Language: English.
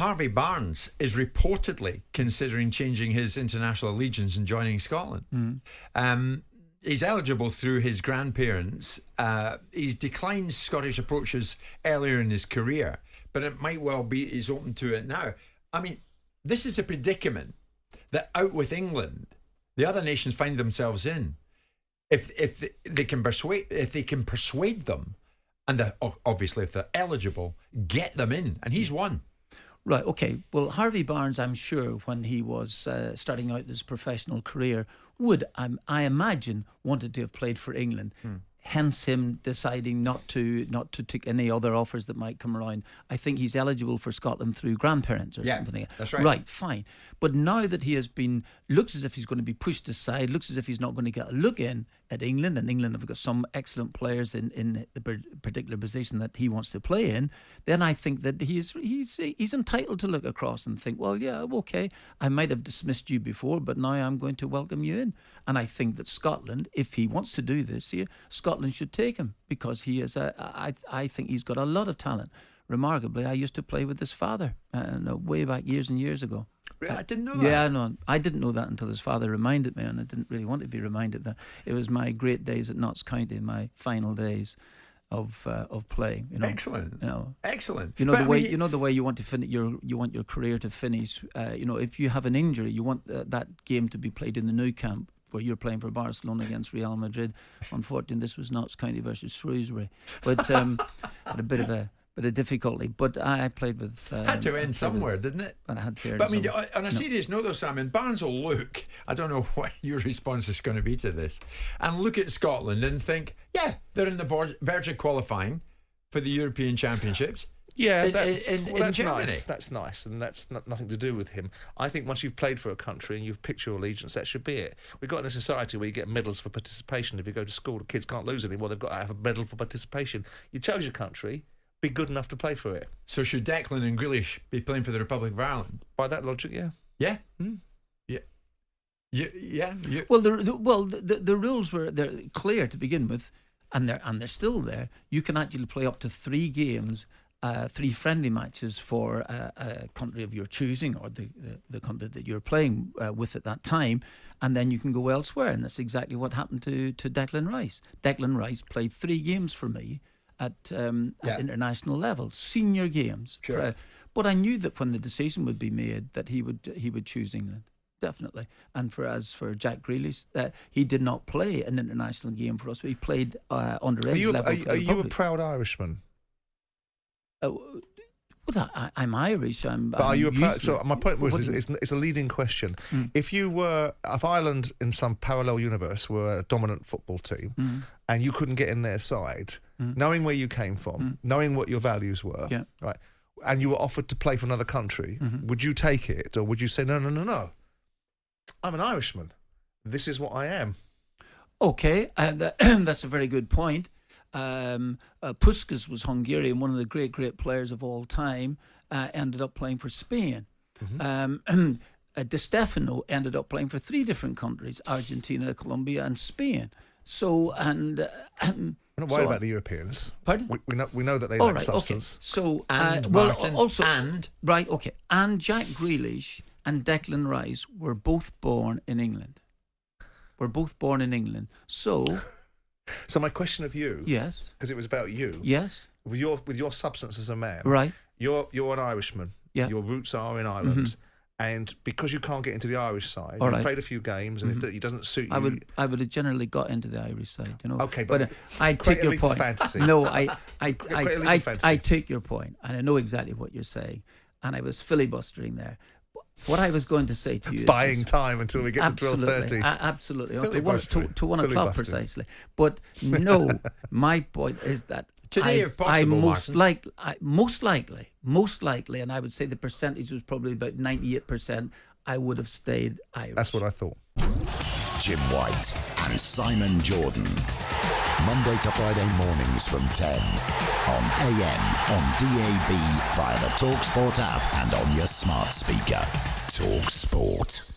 Harvey Barnes is reportedly considering changing his international allegiance and joining Scotland. He's eligible through his grandparents. He's declined Scottish approaches earlier in his career, but it might well be he's open to it now. I mean, this is a predicament that out with England, the other nations find themselves in. If they can persuade them, and obviously if they're eligible, get them in, and he's one. Right, okay. Well, Harvey Barnes, I'm sure, when he was starting out his professional career, would, I imagine, wanted to have played for England. Hence him deciding not to take any other offers that might come around. I think he's eligible for Scotland through grandparents or something like that. That's right. Right, fine. But now that he has been, looks as if he's going to be pushed aside, looks as if he's not going to get a look in at England, and England have got some excellent players in the particular position that he wants to play in, then I think that he's entitled to look across and think, well, yeah, okay, I might have dismissed you before, but now I'm going to welcome you in. And I think that Scotland, if he wants to do this here, Scotland should take him, because he is I think he's got a lot of talent. Remarkably, I used to play with his father way back years and years ago. I didn't know that. Yeah, no, I didn't know that until his father reminded me, and I didn't really want to be reminded that. It was my great days at Notts County, my final days of playing. You know, excellent. You know, excellent. You know the way you know the way you want to finish you want your career to finish. You know, if you have an injury, you want that game to be played in the Nou Camp, where you're playing for Barcelona against Real Madrid. Unfortunately, this was Notts County versus Shrewsbury, but had a bit of difficulty. But I played with... had to end somewhere, didn't it? But I had to. But I mean, on a serious note though, Simon, Barnes will look, I don't know what your response is going to be to this, and look at Scotland and think, yeah, they're in the verge of qualifying for the European Championships. Yeah, that's Germany. Nice. That's nice, and that's nothing to do with him. I think once you've played for a country and you've picked your allegiance, that should be it. We've got in a society where you get medals for participation. If you go to school, the kids can't lose anymore. They've got to have a medal for participation. You chose your country, be good enough to play for it. So should Declan and Grealish be playing for the Republic of Ireland? By that logic, yeah. Yeah? Yeah. Yeah. Well, the rules were they're clear to begin with, and they're still there. You can actually play up to 3 games, 3 friendly matches for a country of your choosing, or the country that you're playing with at that time, and then you can go elsewhere. And that's exactly what happened to Declan Rice. Declan Rice played 3 games for me at international level, senior games. Sure. But I knew that when the decision would be made, that he would choose England. Definitely. And as for Jack Grealish, he did not play an international game for us, but he played underage level. Are you a proud Irishman? Well, I'm Irish. But are you a proud? So my point was, it's a leading question. If Ireland in some parallel universe were a dominant football team, and you couldn't get in their side, knowing where you came from, knowing what your values were, right, and you were offered to play for another country, would you take it, or would you say no? I'm an Irishman. This is what I am. Okay, that's a very good point. Puskas was Hungarian, one of the great players of all time, ended up playing for Spain. De Stefano ended up playing for 3 different countries, Argentina, Colombia and Spain. So, and... we're not worried about the Europeans. Pardon? We know that they lack substance. Okay. So, and and Jack Grealish and Declan Rice were both born in England. So... So my question of you, yes, because it was about you, yes, with your substance as a man, right? You're an Irishman. Yeah. Your roots are in Ireland, and because you can't get into the Irish side, you played a few games, and it doesn't suit you. I would have generally got into the Irish side, you know. Okay, but I take your point. Fantasy. No, I take your point, and I know exactly what you're saying, and I was filibustering there. What I was going to say to you is buying time until we get to 12:30. Absolutely. To 1 o'clock precisely. But no, my point is that today, if possible, most likely, and I would say the percentage was probably about 98%, I would have stayed Irish. That's what I thought. Jim White and Simon Jordan. Monday to Friday mornings from 10 on AM, on DAB, via the talkSPORT app and on your smart speaker. talkSPORT.